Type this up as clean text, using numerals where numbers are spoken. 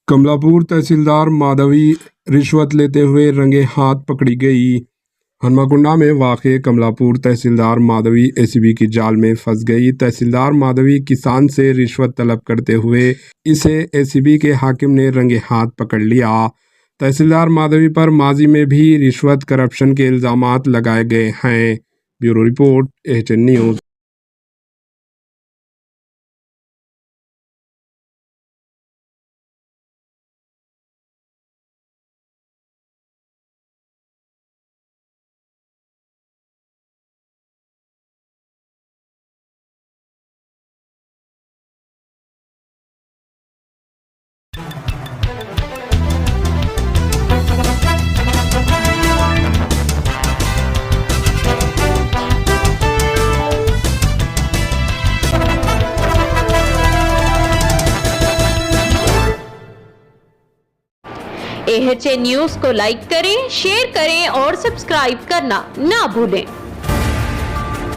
कमलापुर तहसीलदार माधवी रिश्वत लेते हुए रंगे हाथ पकड़ी गई। हनुमाकुंडा में वाक़ कमलापुर तहसीलदार माधवी एसीबी की जाल में फंस गई। तहसीलदार माधवी किसान से रिश्वत तलब करते हुए इसे एसीबी के हाकिम ने रंगे हाथ पकड़ लिया। तहसीलदार माधवी पर माजी में भी रिश्वत करप्शन के इल्जामात लगाए गए हैं। Bureau report HN news. HN news को लाइक करें, शेयर करें और सब्सक्राइब करना ना भूलें।